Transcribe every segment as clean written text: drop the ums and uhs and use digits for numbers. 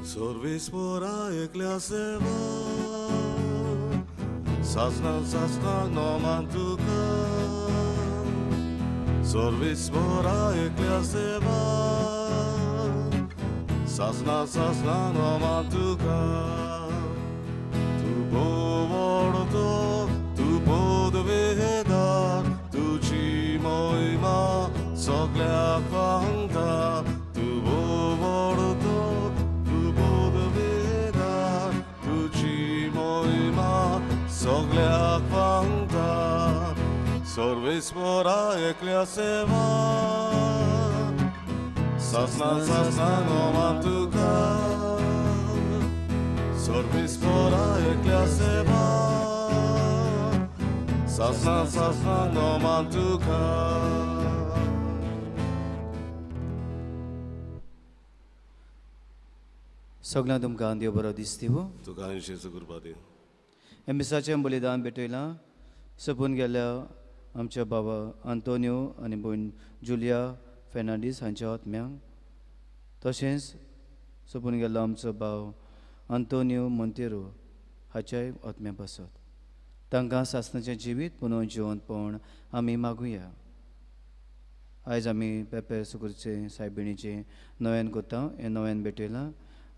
Sorvis pora ekleaseva Sazna no mantuka Sorvis pora ekleaseva Sazna no mantuka Tu povorto, tu podvedar Tu ci moima soglea kvanta Tu povorto Soglea kvanta Sorvis pora ekleaseva Sazna no mantuka Sorvis pora ekleaseva Sazna no mantuka सगळ्यांक तुमकां देव बरो दीस दिवं. तुका आयुश्याचो कृपा दी हे मिसाचें बलिदान भेटयलां सपून गेल्या आमच्या बाबा आंतोनियो आनी भयण जुलिया फेर्नांडीस हांच्या आत्म्यांक तशेंच सपून गेलो आमचो भाव आंतोनियो मोंतेरो हाच्याय आत्म्या पासत तांकां सासणाचें जिवीत पुनव जिवंतपण आमी मागुया. आयज आमी पेपेर सुकुरचें सायबिणीचें नव्यान कोतां हें नव्यान भेटयलां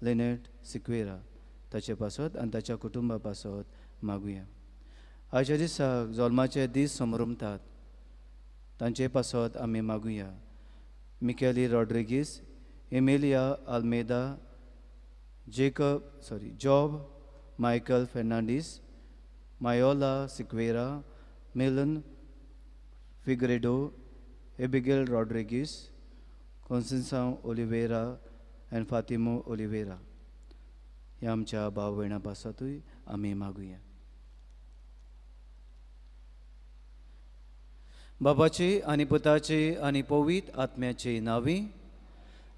लेनेट सिक्वेरा ताचे पासत आनी ताच्या कुटुंबा पासत मागुया. आयच्या दिसाक जल्माचे दीस समोर उमतात तांचे पासत आमी मागुया. मिकेली रॉड्रिगीस, एमिलिया आल्मेदा, जॉब मायकल फेर्नांडीस, मायोला सिक्वेरा, मिलन फिग्रेडो, एबिगेल रॉड्रिगीस, कॉन्स्टन्सांव ओलिवेरा आनी फातिमो ओलिवेरा ह्या आमच्या भाव भयणां पासतूय आमी मागुया. बाबाची आनी पुताची आनी पवित्र आत्म्याची नांवी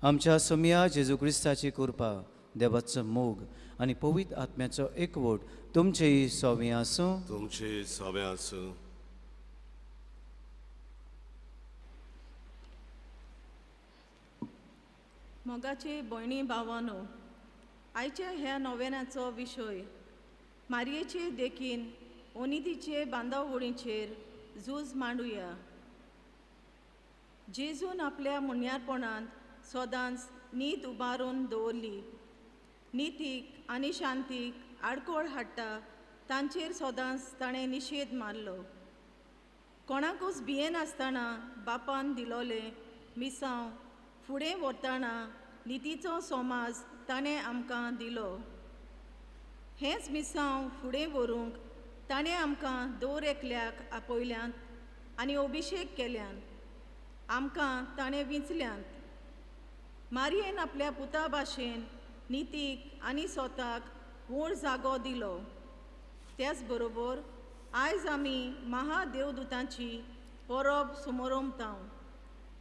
आमच्या समिया जेजू क्रिस्ताची कृपा देवाचो मोग आनी पवित्र आत्म्याचो एकवट तुमचेय सोबी आसूं. तुमचे सवे आसूं. मोगाचे भयणी भावानो, आयच्या ह्या नोवेनाचो विशय मारयेचे देखीन ओनितीचे बांदावळींचेर झूज मांडुया. जेजून आपल्या मुन्यारपणांत सदांच नीत उबारून दवरली. नितीक आनी शांतीक आडकोळ हाडटा तांचेर सदांच ताणें निशेध मारलो. कोणाकूच भियेनासतना बापान दिलोले मिसांव फुडें व्हरतना नितीचो समाज ताणें आमकां दिलो. हेंच मिसांव फुडें व्हरूंक ताणें आमकां दर एकल्याक आपयल्यांत आनी अभिशेक केल्यांत. आमकां ताणें विंचल्यांत. मारयेन आपल्या पुता भाशेन नितीक आनी स्वताक व्हड जागो दिलो. त्याच बरोबर आयज आमी महादेवदूतांची परब समोरमतांव.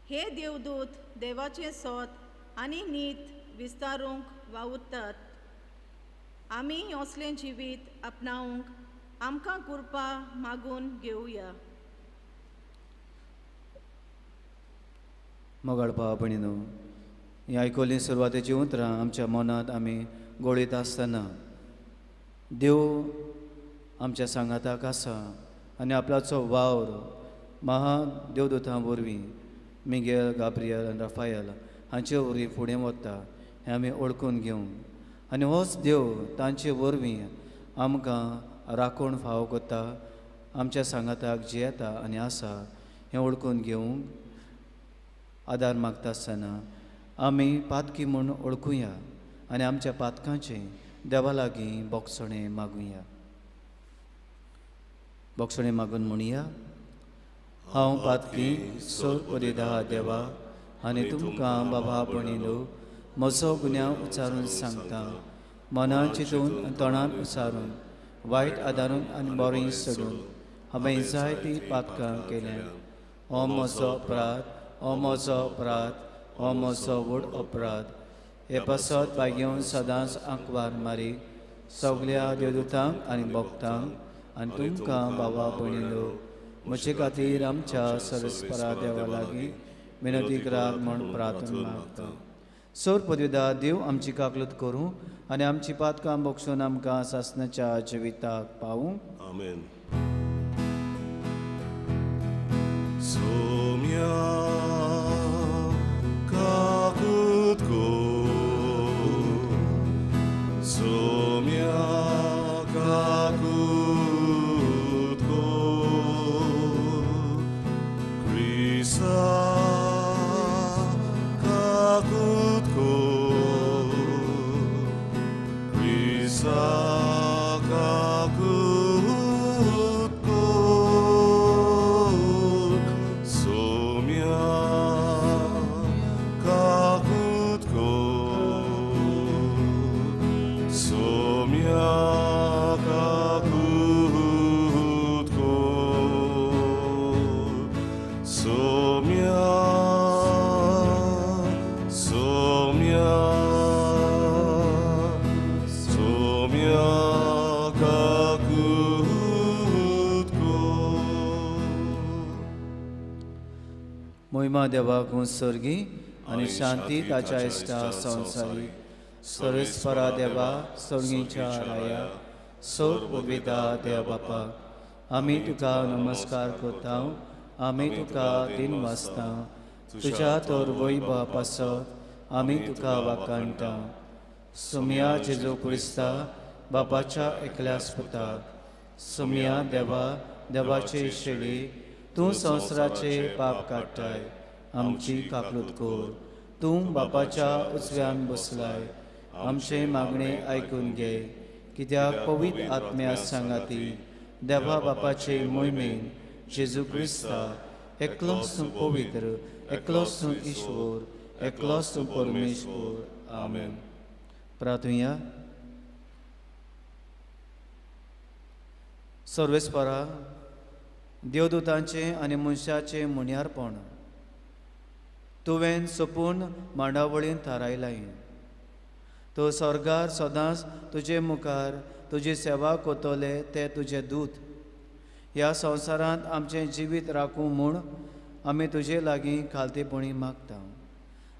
हे देवदूत देवाचें सोत आनी नीत विस्तारूंक वावुरतात. आमी असलें जिवीत आपणावंक आमकां कृपा मागून घेवया. मोगाळपा भयणीनो, ही आयकोली सुरवातेची उतरां आमच्या मनांत आमी गोळीत आसतना देव आमच्या सांगाताक आसा आनी आपल्याचो वावर महादेवदूतां वरवीं मिगेल, गाब्रियल आनी राफायल हांचे वरवीं फुडें वता हें आमी ओळखून घेवंक आनी होच देव तांचे वरवीं आमकां राखण फावो करता. आमच्या सांगाताक जी येता आनी आसा हें ओळखून घेवंक आदार मागता आसतना आमी पातकी म्हूण ओळखुया आनी आमच्या पातकांचें देवा लागीं बोगसणें मागुया. बोगसणें मागून म्हणुया. हांव पातकी सोर परिदा देवा आनी तुमकां बाबा भयणीनो म्हजो गुन्यांव उच्चारून सांगता. मनान चिंतून आनी तोंडान उच्चारून वायट आदारून आनी बरें सोडून हांवें जायतीं पातकां केल्यां. हो म्हजो अपराध, हो म्हजो अपराध, हो म्हजो व्हड अपराध. हे पासत बागेवन सदांच आंकवार मारी सगल्या देवदूतांक आनी भक्तांक आनी तुमकां बाबा भयणीनो म्हजे खातीर आमच्या सर्वेस्परा देवा लागीं विनंती करात म्हूण प्रार्थना मागता. सोर पदवीदा देव आमची काकलूत करूं आनी आमची पातकां बोगसून आमकां सासणाच्या जिविताक पावूं. 아멘. 소명 가굿고 소명 가굿고 그리사 가굿고 그리사 가굿고 소명 가굿고 소명 가굿고 소명 소명 소명 가굿고 मोहिमा देवाक सर्गी आनी शांती ताच्या इश्टा संवसारी सर्वेस्परा देवा सर्गीच्या राया सोर पदवीदा देव बापा आमी तुका नमस्कार करता आमी तुका दिन वाजता तुज्या तोर वैभवा पासत आमी तुका वाकाणटा सुम्या जेजू क्रिस्ता बापाच्या एकल्या स्पुताक सुम्या देवा देवाचे शेळी तूं संवसाराचे पाप काडटाय आमची काकलूत कोर तूं बापाच्या उजव्यान बसलाय आमचे मागणे आयकून घे कित्याक पवित्र आत्म्या सांगाती देवा बापाचे मोहिमेन जेजू क्रिस्ता एकलोच तूं पवित्र एकलोच तूं ईश्वर एकलोच तूं परमेश्वर आमेन. प्रार्थुया. सर्वेस्परा देवदूतांचे आनी मनशाचे मुण्यारपण तुवें सोपून मांडावळीन थारायलाय. तो स्वर्गार सदांच तुजे मुखार तुजी सेवा कोतोले ते तुजे दूत ह्या संवसारांत आमचें जिवीत राखूं म्हूण आमी तुजे लागीं खालतेपणी मागता.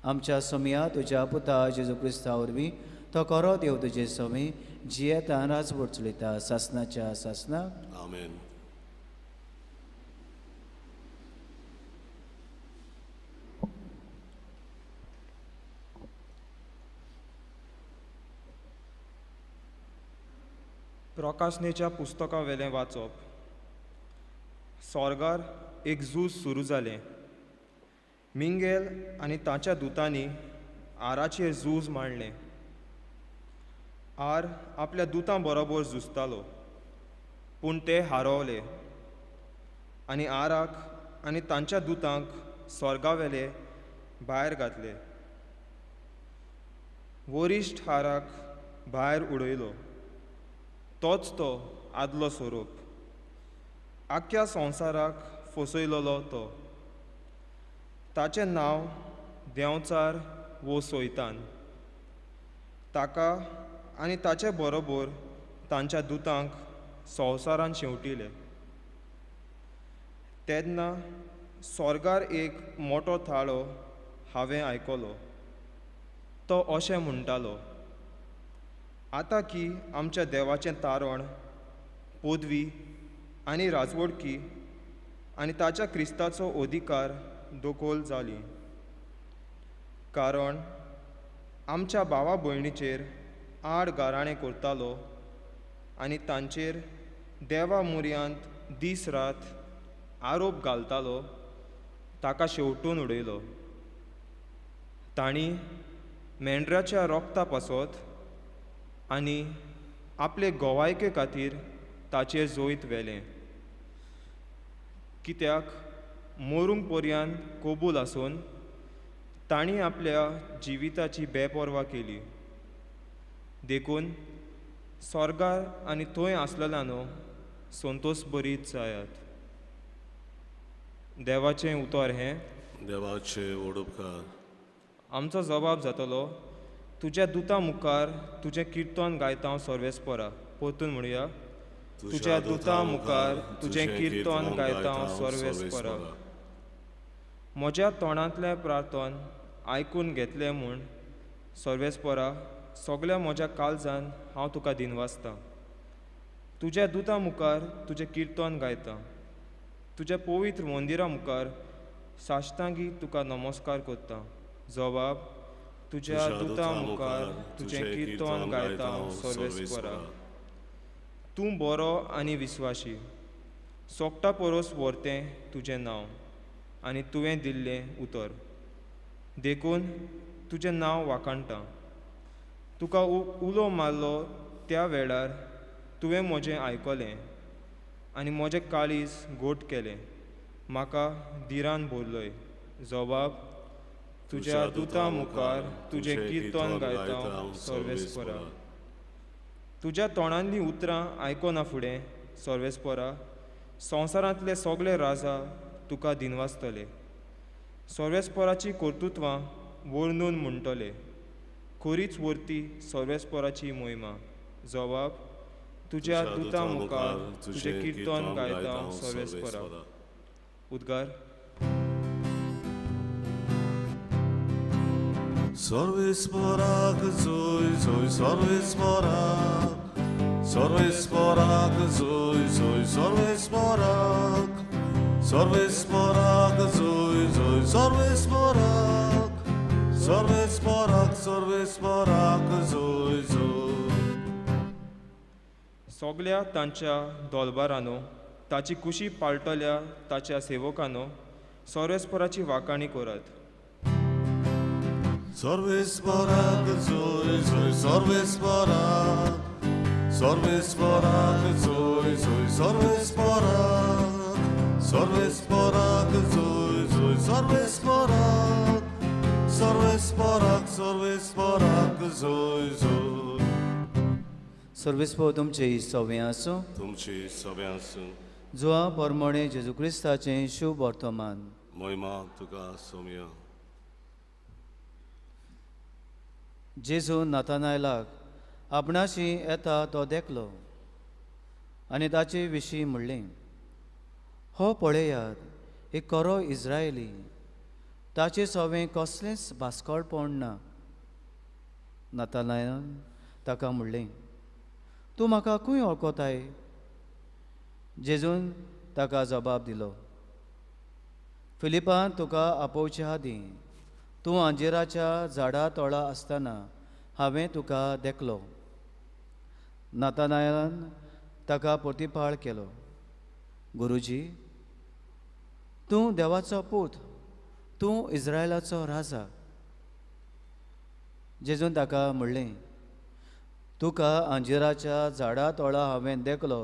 आमच्या सोम्या तुज्या पुता जेजू क्रिस्ता वरवीं तो खरो देव तुजे सोमी जियेता राजवट चलयता सासणाच्या सासणाक. 아멘. प्रकाशनेच्या पुस्तका वेलें वाचप. स्वर्गार एक झूज सुरू जालें. मिंगेल आनी ताच्या दुतांनी आराचेर झूज मांडलें. आर आपल्या दुतां बरोबर झुजतालो पूण ते हारोवले आनी आराक आनी तांच्या दुतांक स्वर्गावेले भायर घातले. वरिश्ठ हाराक भायर उडयलो. तोच तो आदलो स्वरूप आख्या संवसाराक फसयलोलो तो. ताचें नांव देंवचार वो सोयतान. ताका आनी ताचे बरोबर तांच्या दुतांक संवसारान शेवटिले. तेन्ना स्वर्गार एक मोठो थाळो हांवें आयकलो. तो अशें म्हणटालो, आतां की आमच्या देवाचें तारण पदवी आनी राजवडकी आनी ताच्या क्रिस्ताचो अधिकार दोखोल जाली. कारण आमच्या भावा भयणीचेर आड गाराणें करतालो आनी तांचेर देवा मुर्यांत दीस रात आरोप घालतालो ताका शेवटून उडयलो. तांणी मेंढराच्या रोगता पासत आनी आपले गोवायके खातीर ताचेर जोईत व्हेलें. कित्याक मरूंक पर्यंत कबूल आसून तांणी आपल्या जिविताची बेपर्वा केली. देखून स्वर्गार आनी थंय आसलेल्यांनो संतोश बरीच जायात. देवाचें उतर हें. देवाचे ओडुपकार. आमचो जबाब जातलो, तुज्या दुतां मुखार तुजें किर्तन गायता हांव सर्वेस्परा. परतून म्हणुया, तुज्या दुतां मुखार तुजें किर्तन गायता हांव सर्वेस्परा. म्हज्या तोंडांतलें प्रार्थन आयकून घेतलें म्हूण सर्वेस्परा सगळ्या म्हज्या काळजान हांव तुका दिनवासतां. तुज्या दुता मुखार तुजें किर्तन गायता. तुज्या पवित्र मंदिरा मुखार साश्टांगी तुका नमस्कार करता. जबाब तुज्या दुता मुखार तुजें किर्तन गायता हांव सर्वेस्परा. तूं बरो आनी विस्वाशी. सोगटा परोस व्हरतें तुजें नांव आनी तुवें दिल्लें उतर. देखून तुजें नांव वाखाणटा. तुका उलो मारलो त्या वेळार तुवें म्हजें आयकलें आनी म्हजें काळीज गोठ केलें. म्हाका धिरान भरलोय. जबाब तुज्या दुता मुखार तुजें किर्तन गायता हांव सर्वेस्परा. तुज्या तोंडांतलीं उतरां आयकोना फुडें सर्वेस्परा संवसारांतले सगळे राजा तुका दिनवासतले. सर्वेस्पराची कर्तुत्वां वर्णून म्हणटले. खरीच वर्ती सर्वेस्पराची मोहिमा. जबाब तुज्या दुता मुखार तुजें किर्तन गायता हांव सर्वेस्परा. उद्गार सर्वेस्पराक जय जय सर्वेस्पराक. सर्वेस्पराक जय जय सर्वेस्पराक. सर्वेस्पराक जय जय सर्वेस्पराक. सर्वेस्पराक सर्वेस्पराक जय जय. सगळ्या तांच्या दोलबारांनो ताची कुशी पाळटल्या ताच्या सेवकांनो सर्वेस्पराची वाखाणी करात. सर्वेस्पराक जय जय सर्वेस्पराक. सर्वेस्पराक जय जय सर्वेस्पराक. सर्वेस्पराक जय जय सर्वेस्पराक. सर्वेस्पराक सर्वेस्पराक जय जय. सर्वेस्पो तुमचे सव्वें आसूं. तुमची सगळ्यांस जुआ पोरमोणे जेजू क्रिस्ताचें शुभ वर्तमान. महिमा तुका सोम्या. जेजू नातानायलाक आपणाशी येता तो देखलो आनी ताचे विशीं म्हणलें, हो पळयात एक खरो इस्रायली. ताचे सवें कसलेंच भास्कळपण ना. नातानायलान ताका म्हणलें, तूं म्हाका खंय वळखताय? जेजून ताका जबाब दिलो, फिलिपान तुका आपोवच्या आदीं तूं अंजिराच्या झाडा तोळा आसतना हांवें तुका देखलो. नातानायलान ताका प्रतिपाळ केलो, गुरुजी, तूं देवाचो पूत, तूं इस्रायलाचो राजा. जेजून ताका म्हणलें, तुका अंजिराच्या झाडा तोळा हांवें देखलो,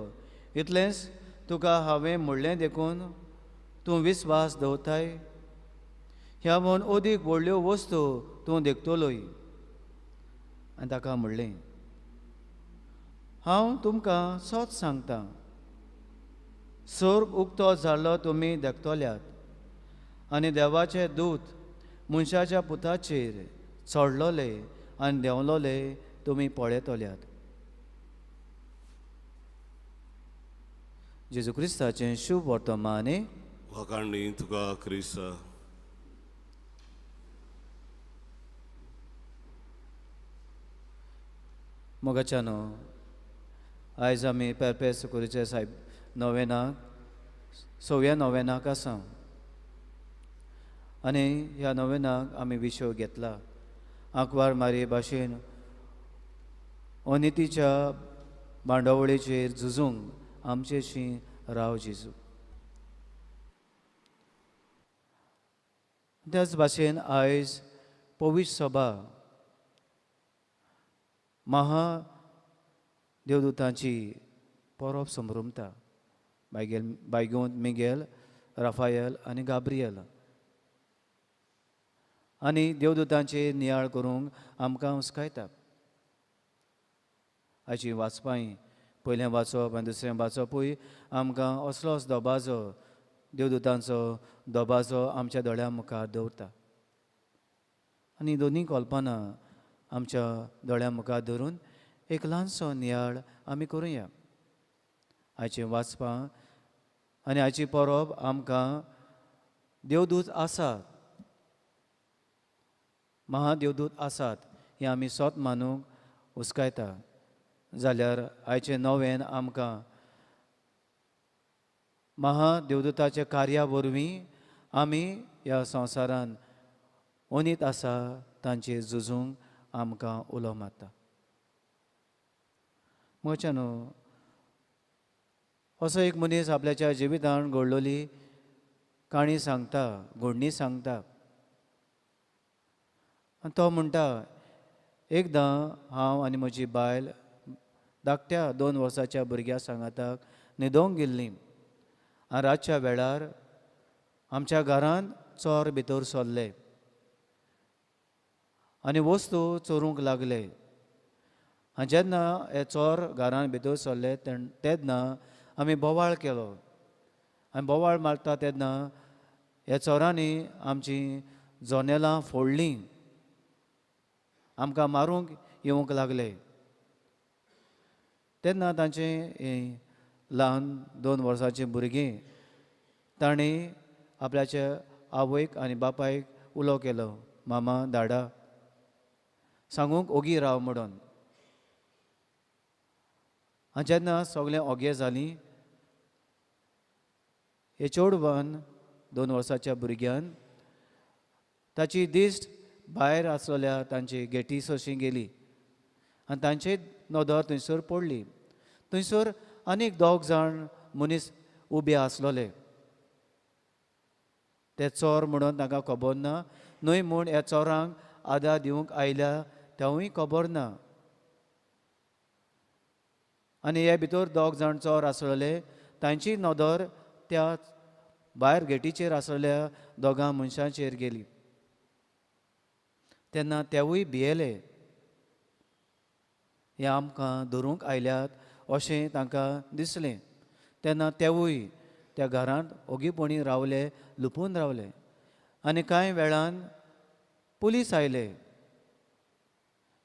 इतलेंच तुका हांवें म्हणलें देखून तूं विस्वास दवरताय? ह्या म्हूण ओदीक व्हडल्यो वस्तू तूं देखतलोय. आनी ताका म्हणलें, हांव तुमकां सोच सांगतां, सर्ग उक्तो जाल्लो तुमी देखतल्यात आनी देवाचे दूत मनशाच्या पुताचेर चडलोले आनी देंवलोले तुमी पळयतल्यात. जेजू क्रिस्ताचें शुभ वर्तमान. वाखाणणी तुका क्रिस्ता. मोगाच्यानो आयज आमी पेरपेस सुकुरीचे साहेब नोवेनाक 6व्या नोवेनाक आसा आनी ह्या नोवेनाक आमी विशय घेतला आंकवार मारी भाशेन अनितीच्या भांडावळीचेर झुजूंक आमचेशी राव जेजू. त्याच भाशेन आयज पवित्र सभा महा देवदूतांची परब संभ्रमता. बायगोंत मिगेल, राफायल आनी गाब्रियल. आनी देवदूतांचेर नियाळ करूंक आमकां उस्कायता. हाची वाचपाय पयलें वाचप आनी दुसरें वाचपूय आमकां असलोच दोबाजो देवदूतांचो दोबाजो आमच्या दोळ्या मुखार दवरता. आनी दोनी कल्पना आमच्या दोळ्या मुखार धरून एक ल्हानसो नियाळ आमी करुया. हाचें वाचपां आनी हाची परब आमकां देवदूत आसात, महादेवदूत आसात ही आमी सोत मानूंक हुस्कायता. जाल्यार आयचे नवेन आमकां महादेवदूताच्या कार्या वरवीं आमी ह्या संवसारान ओनीत आसा तांचेर झुजूंक आमकां उलो मारता. म्हज्यानो असो एक मनीस आपल्याच्या जिवितान घडलोली काणी सांगता, घडणी सांगता. आनी तो म्हणटा, एकदां हांव आनी म्हजी बायल धाकट्या 2 वर्साच्या भुरग्या सांगाताक न्हिदोंक गेल्लीं. आनी रातच्या वेळार आमच्या घरांत चोर भितर सरले आनी वस्तू चोरूंक लागले. आनी जेन्ना हे चोर घरांत भितर सरले तेन्ना आमी बोवाळ केलो. आनी बोवाळ मारता तेन्ना ह्या चोरांनी आमचीं जनेलां फोडलीं, आमकां मारूंक येवंक लागले. तेन्ना तांचें ल्हान 2 वर्साचें भुरगें ताणें आपल्याच्या आवयक आनी बापायक उलो केलो, मामा धाडा, सांगूंक ओगी राव म्हणून. आनी जेन्ना सगळें ओगे जालीं, हे चेडवान 2 वर्साच्या भुरग्यान ताची दिश्ट भायर आसलेल्या तांची गेटी सोशी गेली आनी तांचे नदर थंयसर पडली. थंयसर आनीक 2 जाण मनीस उबे आसलोले. ते चोर म्हणून तांकां खबर ना, न्हय म्हूण ह्या चोरांक आदार दिवंक आयल्या तेवूय खबर ना. आनी हे भितर 2 जाण चोर आसलेले, तांची नदर त्या भायर गेटीचेर आसलेल्या 2 मनशांचेर गेली. तेन्ना तेवूय भियेले. हे आमकां धरूंक आयल्यात अशें तांकां दिसलें. तेन्ना तेवूय त्या घरांत ओगीपणी रावले, लुपून रावले. आनी कांय वेळान पुलीस आयले.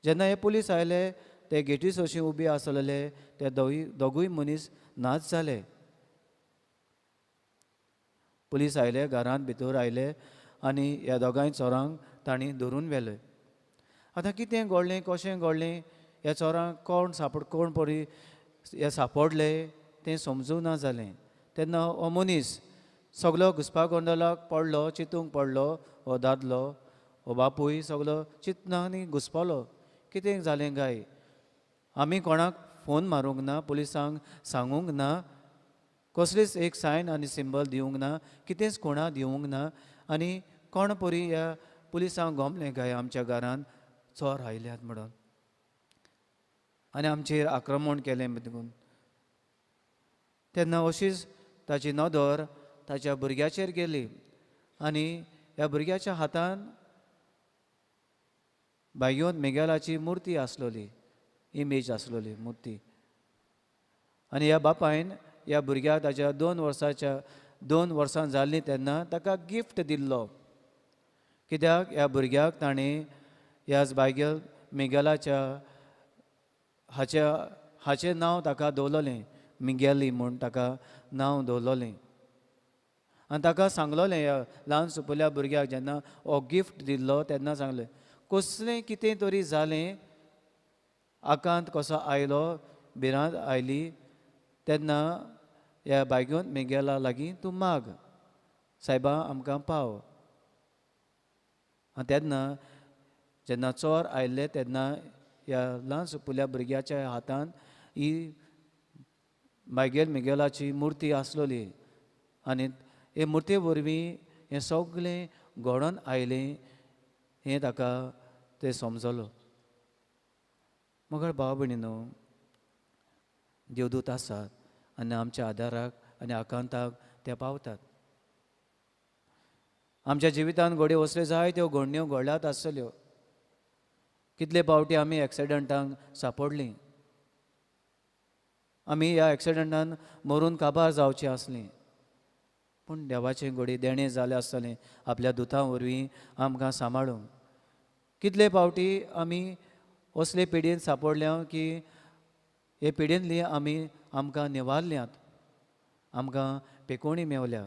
जेन्ना हे पुलीस आयले, ते गेटी सोशी उबे आसलेले ते दोगूय मनीस नाच जाले. पुलीस आयले, घरांत भितर आयले आनी ह्या 2 चोरांक तांणी धरून व्हेले. आतां कितें घडलें, कशें घडलें, ह्या चोरांक कोण परी हे सांपडले तें समजूं ना जालें. तेन्ना हो मनीस सगलो घुसपागोंदलाक पडलो, चिंतूंक पडलो. हो दादलो, हो बापूय सगलो चिंतना आनी घुसपलो. कितें जालें काय, आमी कोणाक फोन मारूंक ना, पुलिसांक सांगूंक ना, कसलीच एक सायन आनी सिंबल दिवंक ना, कितेंच कोणा दिवंक ना. आनी कोण परी ह्या पुलिसांक गोमलें काय आमच्या घरांत चोर आयल्यात म्हणून आनी आमचेर आक्रमण केलें देखून. तेन्ना अशीच ताची नदर ताच्या भुरग्याचेर गेली आनी ह्या भुरग्याच्या हातान भाग्योन मेगेलाची मुर्ती आसलोली, इमेज आसलोली मुर्ती. आनी ह्या बापायन ह्या भुरग्याक ताच्या 2 वर्सां जाल्लीं तेन्ना ताका गिफ्ट दिल्लो. कित्याक ह्या भुरग्याक ताणें ह्याच भाग्य मेगेलाच्या हाचें नांव ताका दवरलें, मिगेली म्हूण ताका नांव दवरलें. आनी ताका सांगलोलें, ह्या ल्हान सुपुल्या भुरग्याक जेन्ना हो गिफ्ट दिल्लो तेन्ना सांगलें, कसलें कितें तरी जालें, आकांत कसो आयलो, भिरांत आयली, तेन्ना ह्या भाग्योन मेगेला लागीं तूं माग, सायबा आमकां पाव. आनी तेन्ना जेन्ना चोर आयले तेन्ना ह्या ल्हान सुपुल्या भुरग्याच्या हातान ही मेगेलाची मुर्ती आसलोली. आनी हे मुर्ते वरवीं हें सगळें घडोवन आयलें हें ताका तें समजलो. मगर भाव भयणीनो, देवदूत आसात आनी आमच्या आदाराक आनी आकांताक ते पावतात. आमच्या जिवितान घडयो असल्यो जायत्यो घडण्यो घडल्यात आसतल्यो. कितले फावटी आमी एक्सिडंटांक सांपडलीं, आमी ह्या एक्सिडंटान मरून काबार जावचीं आसलीं, पूण देवाचें घडी देणें जालें आसतलें आपल्या दुतां वरवीं आमकां सांबाळूंक. कितले फावटी आमी असले पिडीन सांपडल्या की हे पिडींतलीं आमकां निवारल्यांत, आमकां पेकोवणी मेवल्या,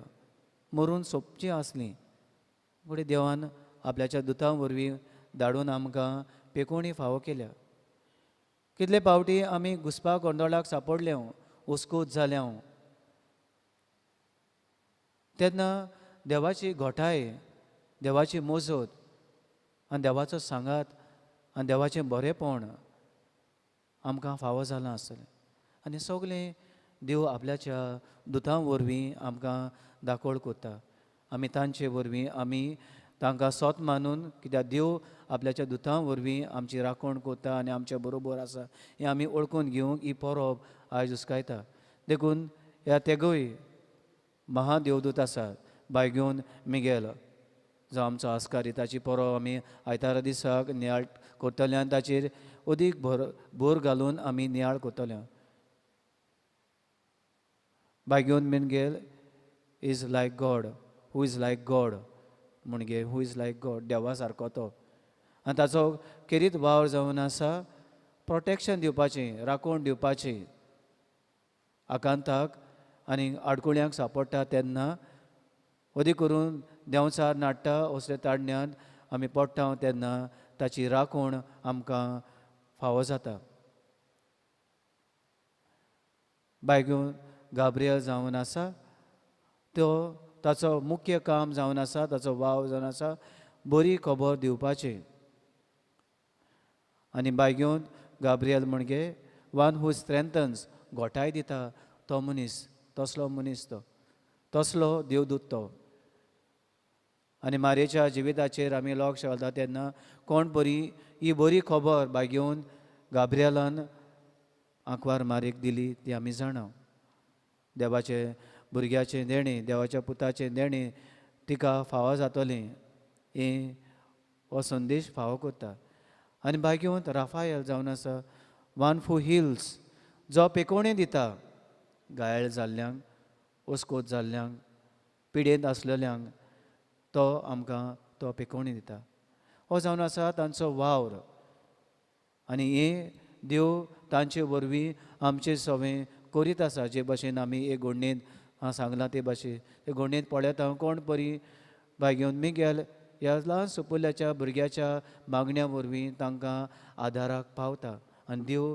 मरून सोंपचीं आसलीं, घडी देवान आपल्याच्या दुतां वरवीं धाडून आमकां पेकोणी फावो केल्या. कितले फावटी आमी घुसपा गोंदळाक सांपडले हुस्कूत जाल्या. तेन्ना देवाची घोटाय, देवाची मोजत आनी देवाचो सांगात आनी देवाचें बरेंपण आमकां फावो जालां आसतलें. आनी सगळें देव आपल्याच्या दुतां वरवीं आमकां दाखोळ कोत्ता. आमी तांचे वरवीं आमी तांकां सोत मानून, कित्याक देव आपल्याच्या दुतां वरवीं आमची राखण कोत्ता आनी आमच्या बरोबर आसा हें आमी ओळखून घेवंक ही परब आयज उस्कायता. देखून ह्या तेगूय महादेवदूत आसा बायगेवन मिगेल, जो आमचो आस्कारी, ताची परब आमी आयतारा दिसाक नियाळ कोत्तले आनी ताचेर अदीक भर घालून आमी नियाळ कोत्तले. बायगेवन Miguel is like God, who is like God म्हणजे हू इज लायक गॉड, देवा सारको तो. आनी ताचो खेरीत वावर जावन आसा प्रोटेक्शन दिवपाचें, राखण दिवपाचें आकांताक आनी आडकुळ्यांक सांपडटा तेन्ना अदी करून देंवचार नाडटा असले ताडण्यांत आमी पडटा तेन्ना ताची राखण आमकां फावो जाता. बायगेवन गाब्रियल जावन आसा तो, ताचो मुख्य काम जावन आसा, ताचो वाव जावन आसा बरी खबर दिवपाची. आनी बायगेवन गाब्रियल म्हणजे वन हू स्ट्रेंथन्स, घोटाय दिता तो मनीस, तसलो मनीस तो, तसलो देवदूत तो. आनी मारयेच्या जिविताचेर आमी लक्ष घालता तेन्ना कोण बरी ही बरी खबर बायगेवन गाब्रियलान आंकवार मारयेक दिली ती आमी जाणा. देवाचे भुरग्याचें देणें, देवाच्या पुताचें देणें तिका फावो जातलें हें हो संदेश फावो करता. आनी बायगेवन राफायल जावन आसा वन हू हिल्स, जो पेकोवणी दिता घायल जाल्ल्यांक, ओस्कोत जाल्ल्यांक, पिडेंत आसलेल्यांक तो आमकां तो पेकोवणी दिता. हो जावन आसा तांचो वावर. आनी हें देव तांचे वरवीं आमचें सवें करीत आसा. जे भाशेन आमी एक घोडणेंत सांगलां ते भाशेन ते घोडणेंत पळयत हांव कोण परी बायगेवन मिगेल ह्या ल्हान सुपुल्याच्या भुरग्याच्या मागण्या वरवीं तांकां आदाराक पावता. आनी देव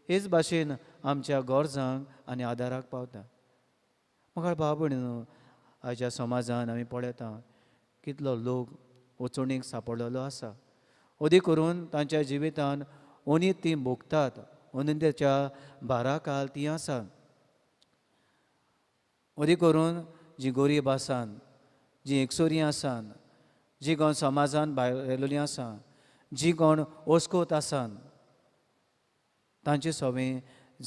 हेच भाशेन आमच्या गरजांक आनी आदाराक पावता. म्हाका भाव भयणीनो, आयच्या समाजान आमी पळयता कितलो लोक वचणीक सांपडलेलो आसा. अदी करून तांच्या जिवितान उणीद तीं भोगतात, उणिदेच्या भारा खाल तीं आसा. अदी करून जीं गरीब आसान, जीं एकसुरी आसान, जीं कोण समाजान भायर येयलेलीं आसा, जीं कोण ओस्कोत आसान, तांचे सवें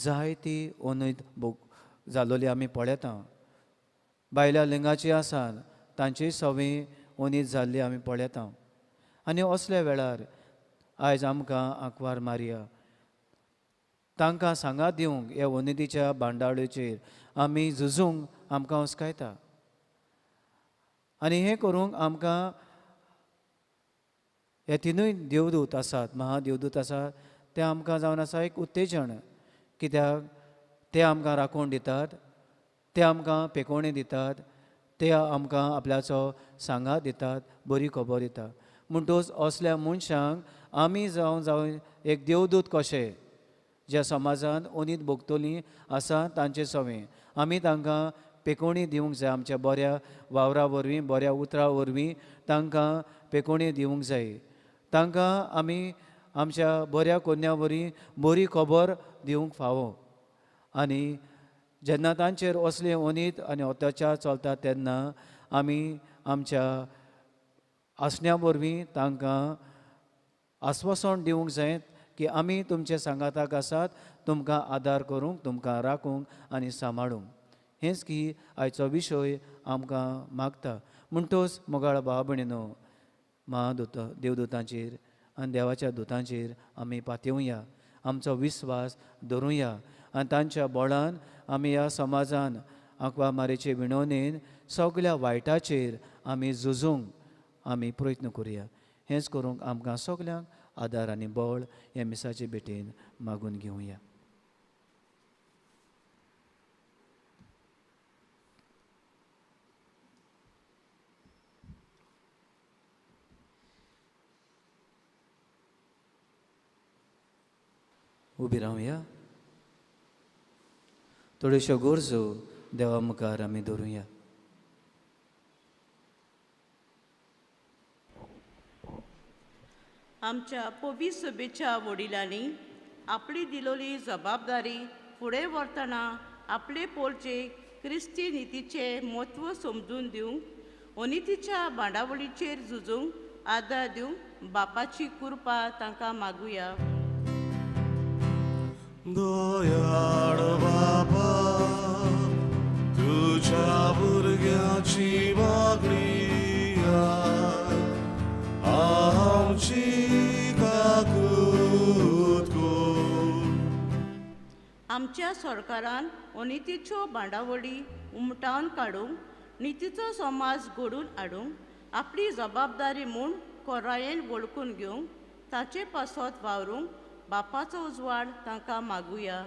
जायती उणीद जालोली आमी पळयता. बायल्या लिंगाची आसान तांची सवें उणीद जाल्ली आमी पळयता. आनी असल्या वेळार आयज आमकां आंकवार मारया तांकां सांगात दिवंक ह्या उणिदीच्या भांडावळीचेर आमी झुजूंक आमकां उस्कायता. आनी हें करूंक आमकां हे तिनूय देवदूत आसात, महादेवदूत आसात, ते आमकां जावन आसा एक उत्तेजन. कित्याक ते आमकां राखण दितात, ते आमकां पेकोवणी दितात, ते आमकां आपल्याचो सांगात दितात, बरी खबर दितात. म्हणटूच असल्या मनशांक आमी जावन एक देवदूत कशे ज्या समाजान उणीद भोगतलीं आसा तांचे सवें आमी तांकां पेकोवणी दिवंक जाय. आमच्या बऱ्या वावरा वरवीं, बऱ्या उतरां वरवीं तांकां पेकोवणी दिवंक जाय. तांकां आमी आमच्या बऱ्या कोन्या वरवीं बरी खबर दिवंक फावो. आनी जेन्ना तांचेर असले उणीद आनी अत्याचार चलता तेन्ना आमी आमच्या आसण्या वरवीं तांकां आस्वासन दिवंक जाय की आमी तुमच्या सांगाताक आसात, तुमकां आदार करूंक, तुमकां राखूंक आनी सांबाळूंक. हेंच की आयचो विशय आमकां मागता. म्हणटूच मोगाळ भाव भयणीनो, देवदूतांचेर आनी देवाच्या दुतांचेर आमी पातयेवया, आमचो विस्वास धरुया आनी तांच्या बळान आमी ह्या समाजान आंकवा मारेचे विणवणेन सगळ्या वायटाचेर आमी झुजूंक आमी प्रयत्न करुया. हेंच करूंक आमकां सगल्यांक आदार आनी बळ हे मिसाचे भेटेन मागून घेवया. उबी रावया. थोड्योश्यो गोरजो देवा मुखार आमी दवरुया. आमच्या पवित्र सभेच्या वडिलांनी आपली दिलोली जबाबदारी फुडें व्हरतना आपले पोरचे क्रिस्ती नितीचे म्हत्व समजून दिवंक अनितीच्या बांडावळीचेर झुजूंक आदार दिवंक बापाची कृपा तांकां मागुया. दयाळ बाबा, तुझ्या भुरग्याची मागणी आमची काकूत कर. आमच्या सरकारान अनितीच्यो बांडावळी उमटावन काडूंक नितीचो समाज घडून हाडूंक आपली जबाबदारी म्हूण खोरायेन वळखून घेवंक ताचे पासत वावरूंक बापाचो उजवाड तांकां मागुया.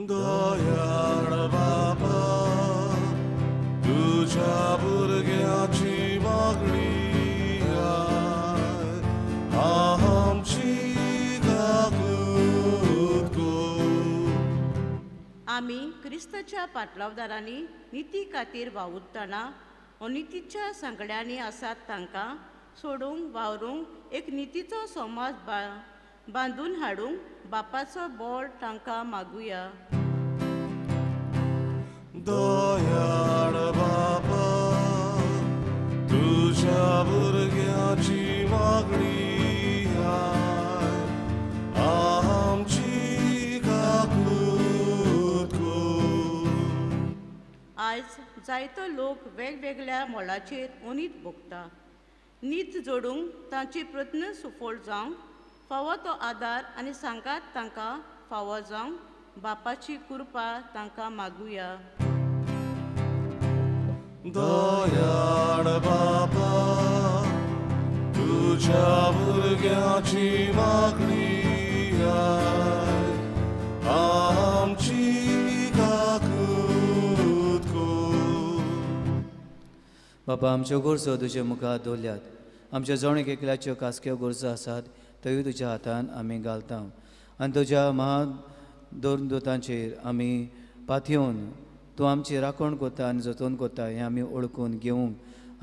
दयाळ बाबा, तुझ्या भुरग्याची मागणी आमची काकूत कर. आमी क्रिस्ताच्या पाटलावदारांनी निती खातीर वावुरतना अनितीच्या सांगड्यांनी आसात तांकां सोडूंक वावरूंक एक नितीचो समाज बांदून हाडूंक बापाचो बोळ तांकां मागुया. दयाळ बाबा, तुझ्या भुरग्याची मागणी आमची काकूत कर. आयज जायतो लोक वेगवेगळ्या मोलाचेर अनीत भोगता. नीत जोडूंक तांची प्रयत्न सफळ जावंक फावो तो आदार आनी सांगात तांकां फावो जावंक बापाची कृपा तांकां मागुया. दयाळ बाबा, तुझ्या भुरग्याची मागणी आमची काकूत कर. बापा, आमच्यो गोरजो तुजे मुखार दवरल्यात. आमच्या जवणीक एकल्याच्यो कासक्यो गोरजो आसात त्योय तुज्या हातान आमी घालता. आनी तुज्या महादोतांचेर आमी पातयेवन तूं आमची राखण कोता आनी जतन कोता हें आमी ओळखून घेवंक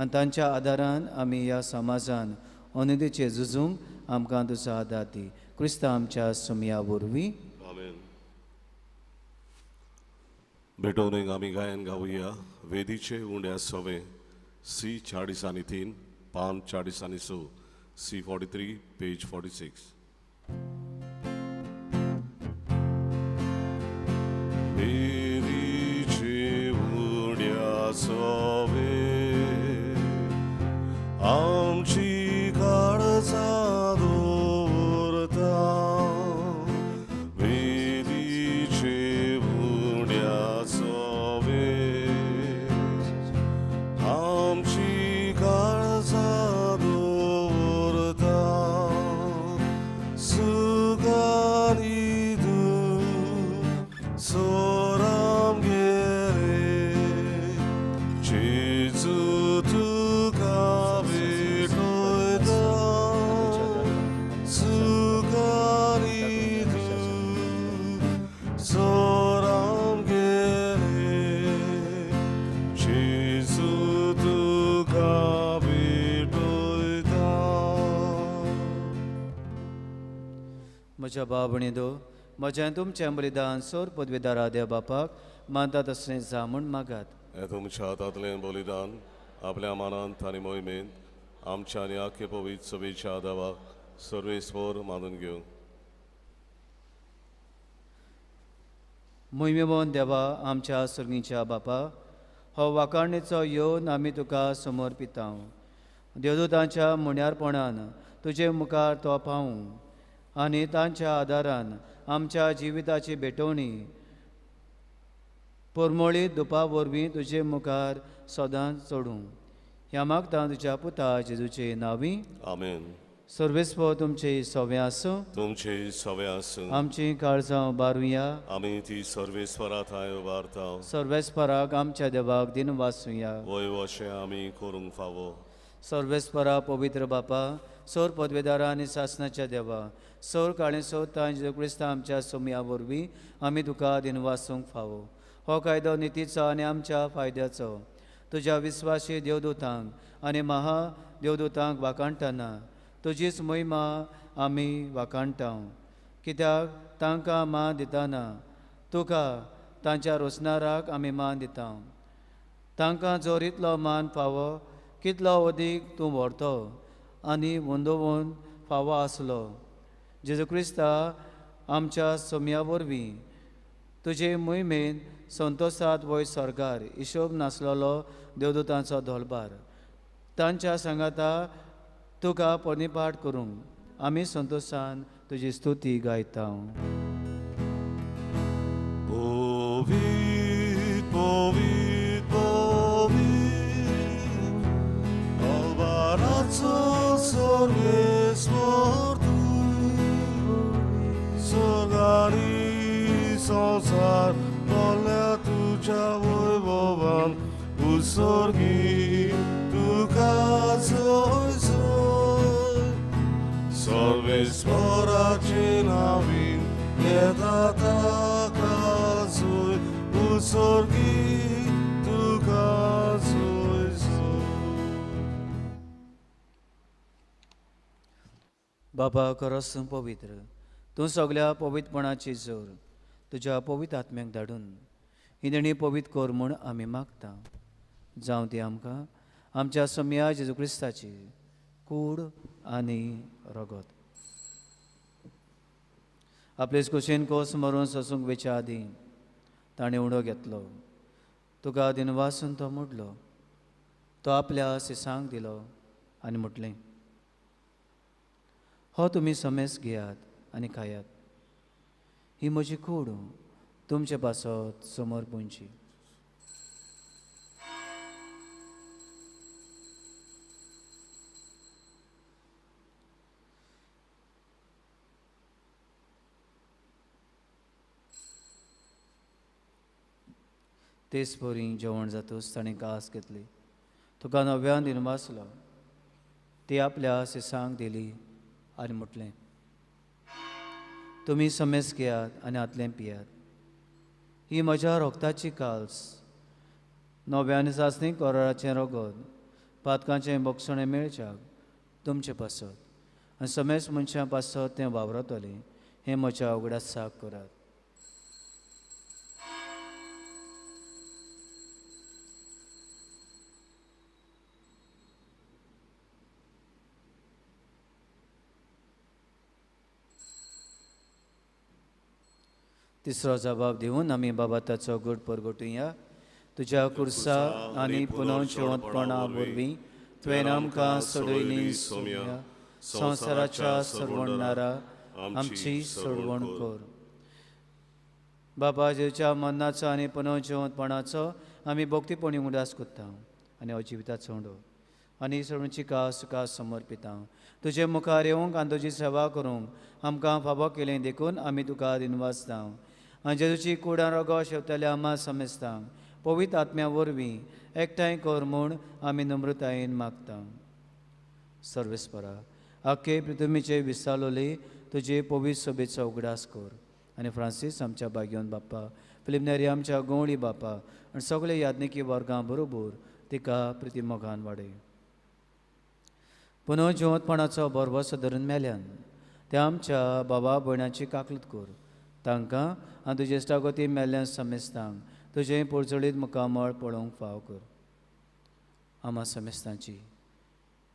आनी तांच्या आदारान आमी ह्या समाजान अनितीचेर झुजूंक आमकां तुजो आदार दी. क्रिस्ता आमच्या सुमया वरवीं. आमेन. भेटवणेक आमी गायन गावुया. वेदीचे उंड्या सवे C40 पान 40 C43 पेज 46. वेदीचे उंड्या सवे आमची काळजा दवरता. वेदीचे उंड्या सवे आमची काळजा दवरता. सुगानी तूं सोराम गेले जेजू तुका भेटयता. सुगानी तूं सोराम गेले जेजू तुका भेटयता. म्हज्या बाबणीदो, म्हजें तुमचें बलिदान सोर पदवीदारा देव बापाक मानता तसलें जा म्हूण मागात. हें तुमच्या हातांतलें बलिदान आपल्या मानांत आनी मोहिमेंत आमच्या आनी आख्खे पवित्र सभेच्या देवाक सर्वेस्वर मानून घेवं. मोहिमेमोन देवा आमच्या सर्गीच्या बापा, हो वाकाणणेचो येवन आमी तुका समर्पिता. देवदूतांच्या मुण्यारपणान तुजे मुखार तो पावूं आनी तांच्या आदारान आमच्या जिविताची भेटवणी परमळीत दुपा वरवीं तुजे मुखार सदांच चडूं. ह्या मागता तुज्या पुता जेजूचे नांवी. आमेन. सर्वेस्पर तुमचे सवे आसूं. तुमचे सवे आसूं. आमची काळजां बारुया. आमी ती सर्वेस्परा थाय उबारता. सर्वेस्पराक आमच्या देवाक दिन वाचुया. वय अशें आमी करूंक फावो. सर्वेस्परा पवित्र बापा, सौर पदवेदारा आनी शासनाच्या देवा, सौर काळी सौता जेजू क्रिस्त आमच्या सोमया वरवीं आमी तुका दिनवासूंक फावो. हो कायदो नितीचो आनी आमच्या फायद्याचो. तुज्या विस्वासी देवदूतांक आनी महा देवदूतांक वाकाणटना तुजीच महिमा आमी वाकाणटाव. कित्याक तांकां मान दितना तुका तांच्या रोसणाराक आमी मान दिता. तांकां जोर इतलो मान फावो कितलो अदीक तूं व्हरतो आनी वंदोवन फावो आसलो. जेजू क्रिस्ता आमच्या सोमया वरवीं तुजे मोहिमेन संतोशात वयर सरकार हिशोब नासलेलो देवदूतांचो धोलबार तांच्या सांगाता तुका परिपाट करूंक आमी संतोशान तुजी स्तुती गायता. Povit, povit, povit, Albarazo sorgestor tu, Sogari sonsar, Molla tuja voivovan, Usorgi tu kazoi soi, Sorves poracinavin, Yedata kazoi, Usorgi tu kazoi soi. बाबा खरोच पवित्र, तूं सगळ्या पवित्रपणाची जोर तुज्या पवित्र आत्म्याक धाडून ही देणी पवित्र कर म्हूण आमी मागता. जावं ती आमकां आमच्या सोमया जेजू क्रिस्ताची कूड आनी रगत. आपलेच कुशीन कोस मरून सोसूंक वेच्या आदीं ताणें उडो घेतलो. तुका दिनवासून तो मुडलो. तो आपल्या सिसांक दिलो आनी म्हटलें, हो तुमी समेस घेयात आनी खायात. ही म्हजी कूड तुमचे पासत समर्पणची. तेच पोरी जेवण जातूच ताणें कास घेतली. तुका नव्यान दिनवासलो. ती आपल्या सिसांक दिली आनी म्हटलें, तुमी समेस घेयात आनी आतलें पियात. ही म्हज्या रोगताची काल्स नव्यान सासणी कोराचें रगत पातकांचें बोगसणें मेळच्याक तुमचे पासत आनी समेस मनशां पासत तें वावरतलें. हें म्हज्या उगडासाक करात. तिसरो जबाब दिवन आमी बाबा ताचो गूड परगटुया. तुज्या कुर्सा आनी पुनर्जिवंतपणा वरवीं तुवें आमकां सोडयली सोम्या. संवसाराच्या सोडवणारा आमची सोडवण कर. बाबा जेच्या मरणाचो आनी पुनर्जिवंतपणाचो आमी भोक्तीपणी उडास करता आनी अजिविताचो उडो आनी सोडूंची कास तुका समर्पिता. तुजे मुखार येवंक आनी तुजी सेवा करूंक आमकां फावो केलें देखून आमी तुका दिनवासता. आनी जेजूची कुडां रगो शेवतले आमा समेस्ता पवित्र आत्म्या वरवीं एकठांय कर म्हूण आमी नम्रतायेन मागता. सर्वेस्परा आख्खे पृथ्वीचे विसालोली तुजे पवित्र सभेचो उगडास कर आनी फ्रांसीस आमच्या बागेवन बापा, फिलिप आमच्या गवळी बापा आनी सगळे याज्ञिकी वर्गां बरोबर तिका प्रितीमोगान वाडय. पुनर्जिवंतपणाचो बरवसो धरून मेल्यान त्या आमच्या भावा भयणाची काकलत कर. तांकां आनी तुजे इश्टागोती मेल्ल्यान समेस्तांक तुजें पुरचडीत मुखामळ पळोवंक फाव कर. आमा समेस्तांची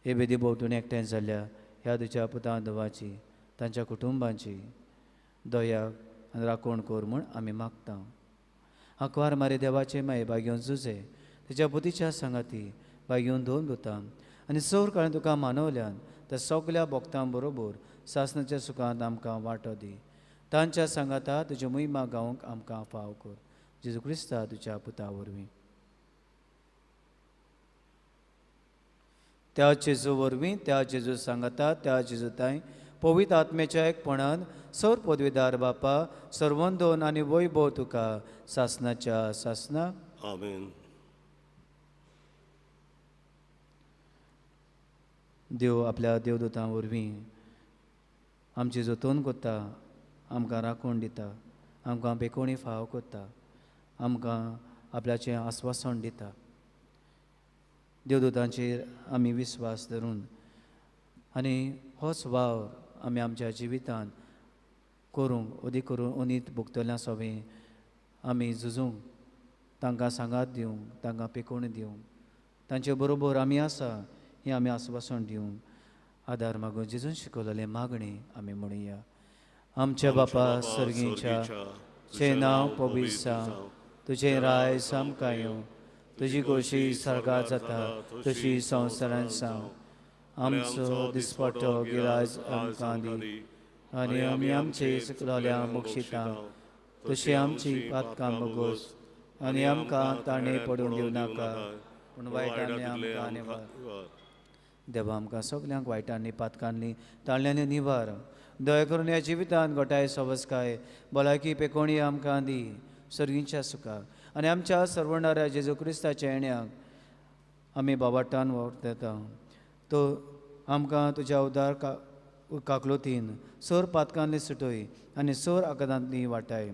हे बेदी भोंवतणी एकठांय जाल्ल्या ह्या तुज्या पुतां धवाची तांच्या कुटुंबांची दयाक आनी राखण कर म्हूण आमी मागता. आंकवार मारे देवाचे माये बागेवन झुजे तुज्या पुतीच्या सांगाती बागेवन दोन दोतां आनी सौर काळें तुका मानवल्यान त्या सगल्या भोगतां बरोबर सासणाच्या सुखांत आमकां वांटो दी. तांच्या सांगाता तुजी महिमा गावंक आमकां फाव कर. जेजू क्रिस्ता तुज्या पुता वरवीं. त्या जेजू वरवीं त्या जेजू सांगाता त्या जेजूताय पवित्र आत्म्याच्या एकपणान सौर पदवीदार बापा सर्वंदोन आनी वैभव तुका सासणाच्या सासणाक आमेन. देव आपल्या देवदूतां वरवीं आमची जतन करता, आमकां राखण दिता, आमकां बेकोणी फाव करता, आमकां आपल्याचें आस्वासन दिता. देवदूतांचेर आमी विस्वास धरून आनी होच वावर आमी आमच्या जिवितांत करूंक अदीक करून उनीत भोगतल्या सवें आमी झुजूंक, तांकां सांगात दिवंक, तांकां पेकोण दिवंक, तांचे बरोबर आमी आसा हें आमी आस्वासन दिवंक आदार मागून जेजून शिकयलेलें मागणें आमी म्हणुया. आमच्या बापा सर्गीच्या चे नांव पवित्र जावं, तुजें राय सामका येवं, तुजी खोशी सरकार जाता तशी संवसारांत जावं. आमचो दिसपट्टो गिरायज आमकां दी, आनी आमी आमचे चुकलोल्यांक बक्षिता तशी आमची पातकां बगोस, आनी आमकां ताणे पडूंक दिवं नाका, पूण वायटांतल्यान आमकां निवार. देवा आमकां सगल्यांक वायटांनी पातकांनी ताळ्यांनी निवार. दया करून ह्या जिवितांत गोठाय सवस्काय भलायकी पेकोणी आमकां दी सर्गीच्या सुखाक आनी आमच्या सर्वणाऱ्या जेजू क्रिस्ताच्या येण्याक आमी बाबाटान वर्तता. तो आमकां तुज्या उदार काकलोतीन सर पातकांनी सुटय आनी सर आकांतांनी वाटाय.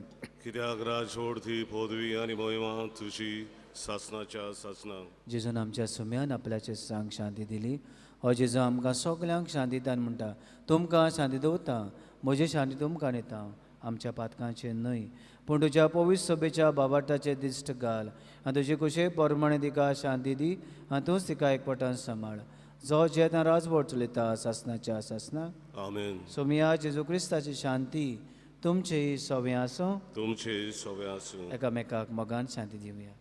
कित्याक राजवडती पदवी आनी मोहिमा तुजी सासनाच्या सासना. जेजून आमच्या सुम्यान आपल्याचे सांग शांती दिली. हो जेजू आमकां सगल्यांक शांती दिता म्हणटा, तुमकां शांती दवरता, म्हजी शांती तुमकां दिता. आमच्या पातकांचे न्हय पूण तुज्या पवित्र सभेच्या बाबाटाचे दिश्ट घाल आनी तुजे कुशे परमणे तिका शांती दी आनी तूंच तिका एकवटान सांबाळ. जो जेन्ना राजवट चलयता सासनाच्या सासना. आमेन. सोमिया जेजू क्रिस्ताची शांती तुमचे सवें आसूं. तुमचे सवें आसूं. एकामेकाक मोगान शांती दिवया.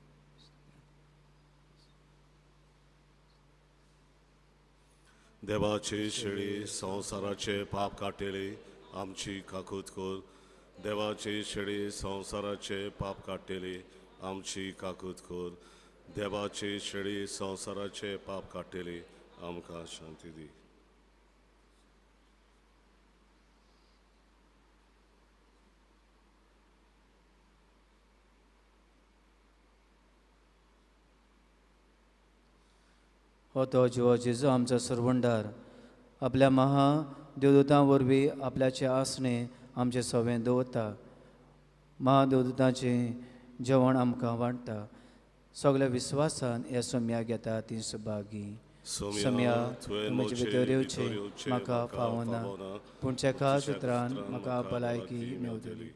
देवाचे शेळी संवसाराचे पाप काटेले आमची काकूत कोर. देवाचे शेळी संवसाराचे पाप काटेले आमची काकूत कोर. देवाचे शेळी संवसाराचे पाप काटेले आमकां शांती दी. हो तो जिवो जेजू आमचो सर्वंडार आपल्या महा देवदूतां वरवीं आपल्याचे आसणे आमचे सवें दवरता. महादेवदूतांचें जेवण आमकां वाडटा. सगळ्या विस्वासान ह्या सोम्याक येता ती सुभागी. सोम्या म्हजे भितर येवचे म्हाका फावना, पूण चेका उतरान म्हाका भलायकी मेवतली.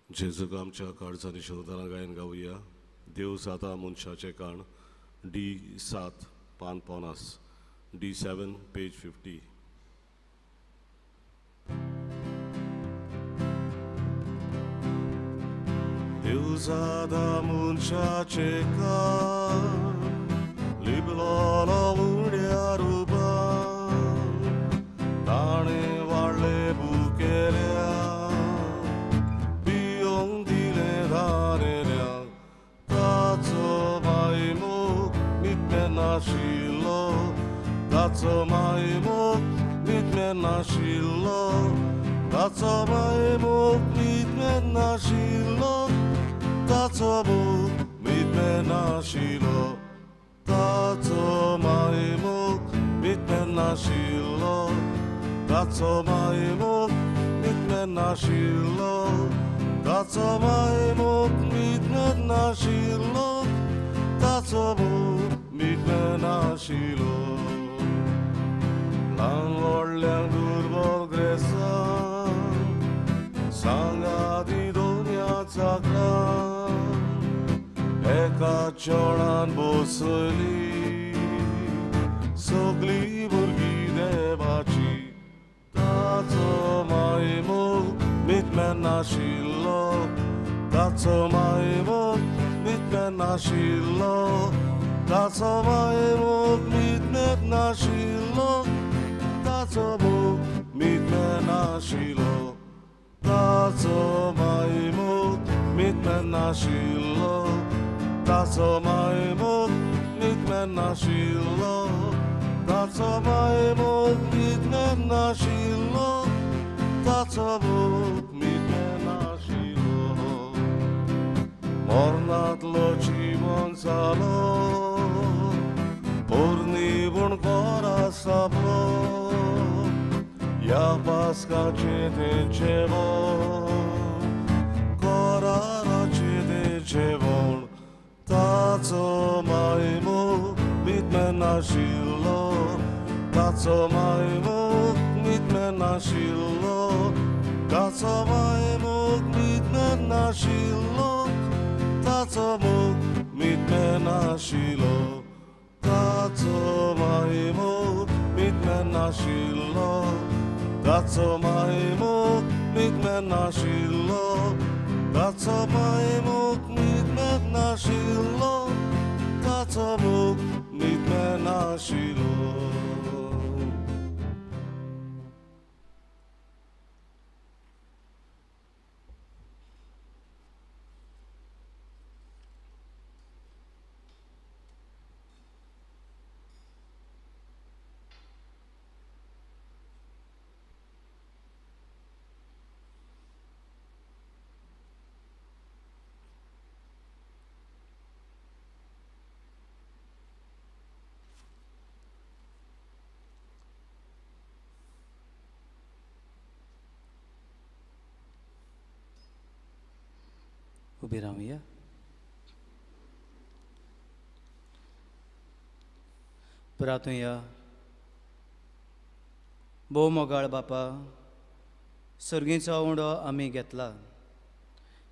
जेजूक आमच्या काळजांनी शोधना गायन गावया. देव जाता मनशाचे काण. D7 पान 50, D7 पेज 50. देव जाता मनशाचे काण, लिबलोलो उड्या रुबान, ताणे वाडले बुकेल्या Taco majmuk mitmen nashilo, taco majmuk mitmen nashilo, taco majmuk mitmen nashilo, taco majmuk mitmen nashilo, taco majmuk mitmen nashilo, taco majmuk mitmen nashilo, taco majmuk मिटमे नाशिलो ल्हान व्हडल्यांक दुर्बल ग्रेसान सांगाती दोनया चाकलां एका चोणान बसली सगळी भुरगीं देवाची ताचो मायमोग मिटमे नाशिल्लो ताचो मायमोग मिटमे नाशिल्लो ताचो मायमोग मिटमे नाशिल्लो ताचो मोग मिटमे नाशिल्लो ताचो मायमोग मिटमे नाशिल्लो ताचो मायमोग मिटमे नाशिल्लो ताचो मायमोग मिटमे नाशिल्लो ताचो मोग मिटमे नाशिल्लो मोर्नांतलो जीवन जालो पोरनिवूण कोरा सापलो ह्या पास्काचें तें जेवण कोराराचें तें जेवण ताचो मायमोग मिटमे नाशिल्लो ताचो मायमोग मिटमे नाशिल्लो ताचो मायमोग मिटमे नाशिल्लो ताचो मोग मिटमे नाशिल्लो ताचो मायमोग मिटमे नाशिल्लो ताचो मायमोग मिटमे नाशिल्लो ताचो मायमोग मिटमे नाशिल्लो ताचो मोग मिटमे नाशिल्लो उबी रावया. प्रार्थूया. भोव मोगाळ बापा, सर्गीचो उंडो आमी घेतला.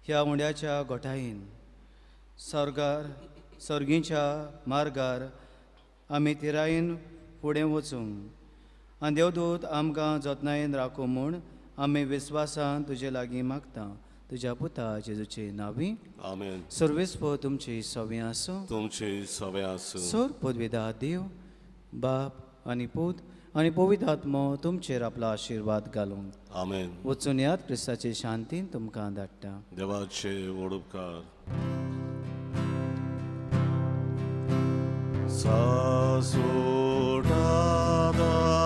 ह्या उंड्याच्या गोठाईन सर्गीच्या मार्गार आमी तिरायेन फुडें वचूंक आनी देवदूत आमकां जतनायेन राखूं म्हूण आमी विस्वासान तुजे लागीं मागता. तुज्या पुता जेजूचे नांवी आमेन. सर्वेस्पो तुमची सव्या आसूं. तुमची सवय आसूं. सोर पदवीदार देव बाप आनी पूत आनी पवित्र आत्मो तुमचेर आपलो आशिर्वाद घालूं. आमेन. वचून यात क्रिस्ताचे शांतीन तुमकां धाडटा. देवाचे व्हड उपकार.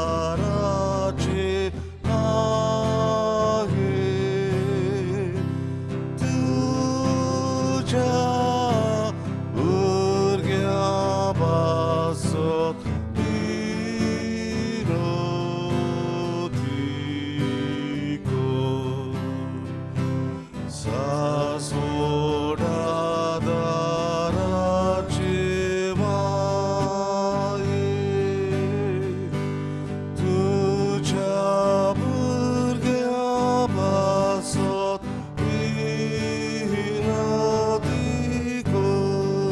सासोडादाराचे आहे तुझ्या भुरग्या पासत विरोधी कोण. सासोडादाराचे माये तुझ्या भुरग्या पासत विनोदी कोण.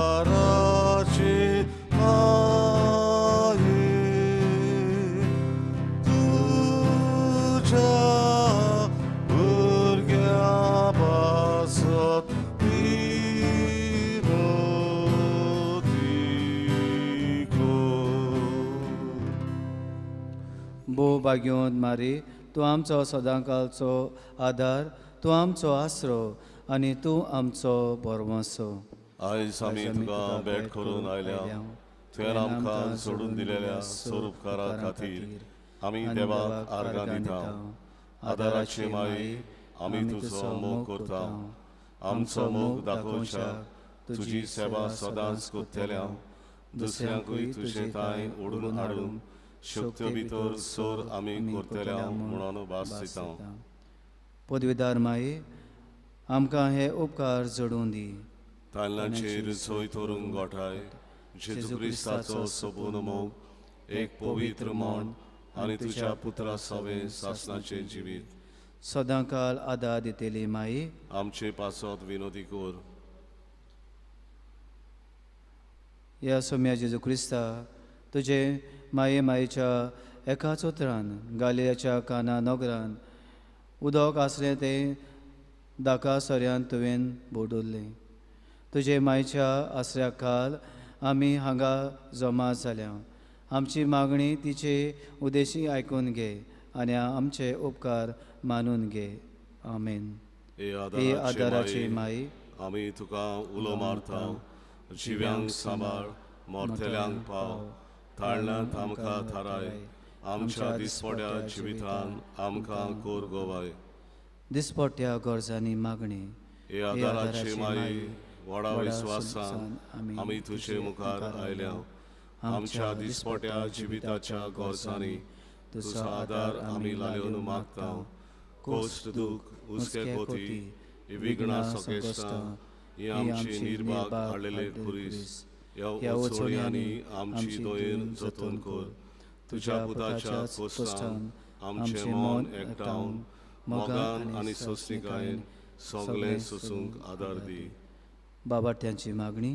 सासोडादाराचे माये तुझ्या भुरग्या पासत विरोधी कोण. भोव भाग्योंत मारी, तूं आमचो सदांकाळचो आदार, तूं आमचो आसरो आनी तूं आमचो बरवंसो. आयज आमी तुका भेट करून आयल्या. तुवें आमकां सोडून दिलेल्या स्वरूपकारा खातीर आमी देवाक आर्गां दिता. आदाराची माई, आमी तुजो मोग करता. आमचो मोग दाखोवच्या तुजी सेवा सदांच करतल्या. दुसऱ्यांकूय तुजे ताय ओडून हाडून शक्त्यो भितर सोर आमी करतल्या म्हणून भास दिता. पदवीदार माई, आमकां हे उपकार जडून दी. तालनाचेर सोय करूंक गोठाय जेजू क्रिस्ताचो सोबून मोग, एक पवित्र मन आनी तुज्या पुत्रा सवे सासणाचे जिवीत. सदां काल आदार दितेली माई, आमचे पासत विनोदी कोर. या सोम्या जेजू क्रिस्ता, तुजे मायेच्या एकाच उतरान गालियाच्या काना नगरान उदक आसलें तें दाका सऱ्यान तुवें बोडोल्लें. तुजे मायेच्या आसऱ्या काल आमी हांगा जमा जाल्या. आमची मागणी तिचे उदेशी आयकून घे आनी आमचे उपकार मानून घे. आमेन. हे आदाराची माई, आमी तुका उलो मारता. जिव्यांक सांबाळ, मोरतेल्यांक पाव, ताळण्यांत आमकां थाराय. आमच्या दिसपट्या जिवितान आमकां कोर गोवाय. दिसपट्ट्या गरजांनी मागणी. हे आदाराची माई, व्हडा विस्वासान आमी तुजे मुखार आयल्या. आमच्या दिसपट्या जिविताच्या गरजांनी तुजो आदार आमी लावन मागता. कोश्ट दूख, उस्के कोती, विघ्नां सोकेस्तां, ही आमची निर्भाग हाडलेले खुरीस. ह्या ओचोण्यांनी आमची दोयेर जतन कर. तुज्या पुताच्या कोश्टान आमचे मन एकठावन मोगान आनी सोंसणिकायेन सगळें सोसूंक आदार दी. बाबाट्यांची मागणी.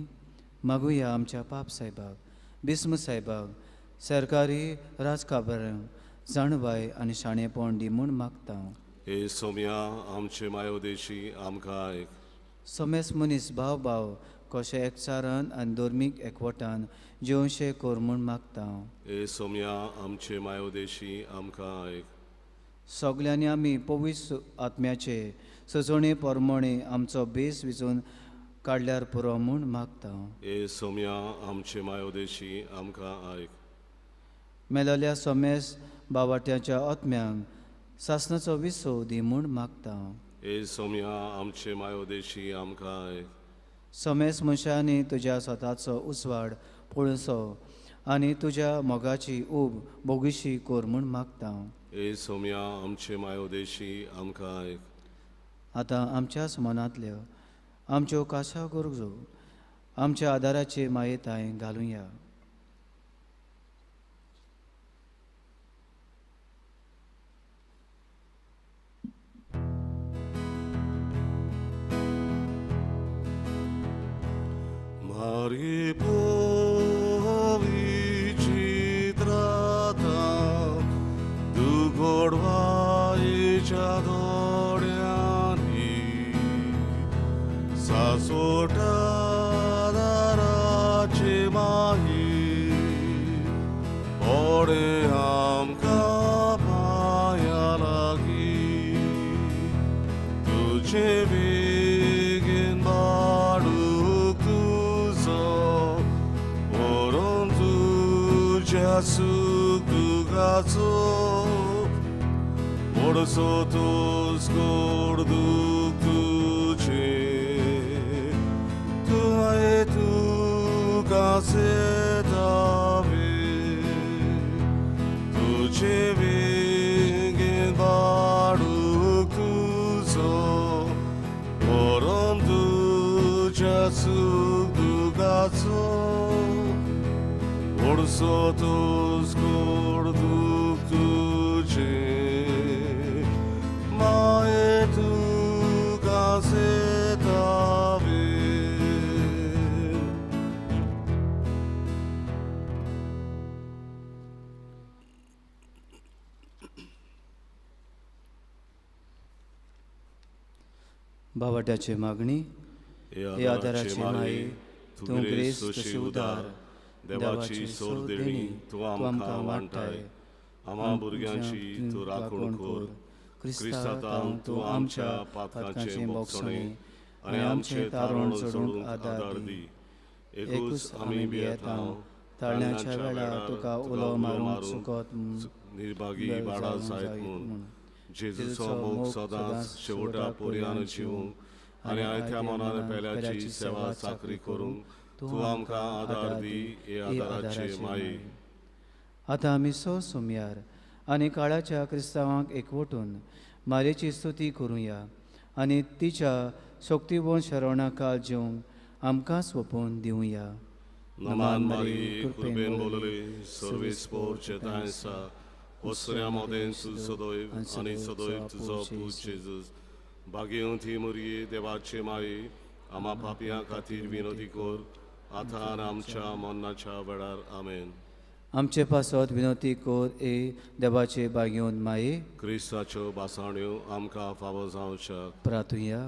मागुया आमच्या पाप साहेबाक, बिस्म साहेबाक, सरकारी राजकारभारांक जाणबाय आनी शाणेपण दी म्हूण मागता. हे सोम्या आमचे मायोदेशी आमकां आयक. सोमेस मनीस भाव कशे एकचारान आनी धर्मीक एकवटान जेवशे कोर म्हूण मागता. हे सोम्या आमचे मायोदेशी आमकां आयक. सगल्यांनी आमी पवित्र आत्म्याचे सजणे परमणे आमचो बेस विचून काडल्यार पुरो म्हूण मागता. हे सोम्या आमचे मायोदेशी आमकां आयक. मेलल्या सोमेस बावाट्याच्या आत्म्यांक सासणाचो विसो दी म्हूण मागता. हे सोम्या आमचे मायोदेशी आमकां आयक. सोमेस मनशांनी तुज्या स्वताचो उसवाड पळसो आनी तुज्या मोगाची ऊब बोगीशी कोर म्हूण मागता. हे सोम्या आमचे मायोदेशी आमकां आयक. आतां आमच्याच मनांतल्यो आमच्यो काशा गरजो आमच्या आदाराचे मायेताय घालुया. Mari povicitrata, tu godvaicia doriani, sasota darace mahi, ore amka paya lagi, tuझे begin baruk Sukugazo Orsotos Gordukuche Tuae tu Gazetave Tuche Vingen Barukuzo Orom Tuja Sukugazo Orsotos gordukuce, mae tu gazetave. बावाट्याची मागणी. हे आदाराची माई, तूं grace तशी उदार, देवाची सोर देणी तूं आमकां वांटाय. आमा भुरग्यांची तूं राखण कर. क्रिस्तांव तूं आमच्या पातकांचे मोगसणे आनी आमचें तारण सोडूंक आदार दी. एकूच आमी भियेतांव ताळण्याच्या वेळार तुका उलो मारूंक चुकत निर्भागी वाडा जायत म्हूण जेजूचो मोग सदांच शेवटा पर्यान जिवूंक आनी आयत्या मनान पेल्याची सेवा चाकरी करूंक तूं आमकां आदार दी. हे आदाराचे माये. आतां आमी सोमयार आनी काळाच्या क्रिस्तांवांक एकवटून मारेची स्तुती करुया आनी तिच्या शक्तीवन शरवणाकाल जेवंक आमकां सोपून दिवया. नमान मारी कृपेन बोलले सर्वेस पोरचे तांसा ओसऱ्या मोदेन तू सदैव आनी सदैव तुजो पूज जेजूस. भाग्यवंत थी मुरये देवाचे माये आम्हा पापियां खातीर विनोदी कोर आतां आनी आमच्या मरणाच्या वेळार आमेन. आमचे पासत विनोती कोर ए देवाचे भाग्यवंत माये. क्रिस्ताच्यो बासाण्यो आमकां फावो जावच्या. प्रार्थुया.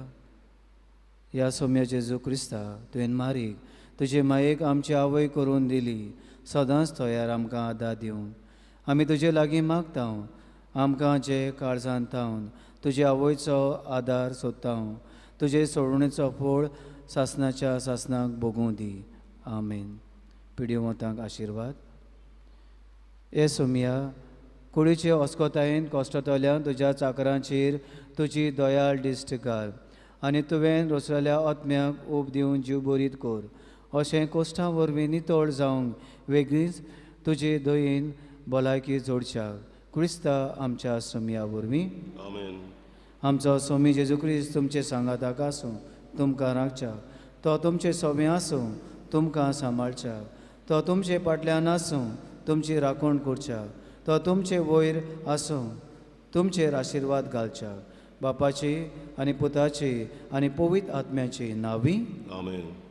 ह्या सौम्य जेजू क्रिस्ता तुवें मारीक तुजे मायेक आमची आवय करून दिली. सदांच तयार आमकां आदार दिवं. आमी तुजे लागीं मागता आमकां जे काळजांत थावन तुजे आवयचो आदार सोदता. तुजे सोडणेचो फळ सासणाच्या सासणाक भोगूं दी. आमेन. पिड्योवंतांक आशिर्वाद. हे सोम्या कुडीचे ओस्कोतायेन कोश्टतल्यान तुज्या चाकरांचेर तुजी दयाळ दिश्ट घाल आनी तुवें रोसलेल्या आत्म्याक ओप दिवन जीव बरीत कोर. अशें कोश्टां वरवीं नितळ जावंक वेगळीच तुजे दयेन भलायकी जोडच्या. क्रिस्ता आमच्या सोम्या वरवीं. आमेन. आमचो सोमी जेजू क्रिस्त तुमचे सांगाताक आसूं तुमकां राखच्या. तो तुमचे सोबे आसूं तुमकां सांबाळच्या. तो तुमचे फाटल्यान आसूं तुमची राखण करच्या. तो तुमचे वयर आसूं तुमचेर आशिर्वाद घालच्या. बापाची आनी पुताची आनी पवित्र आत्म्याची नांवी. आमेन.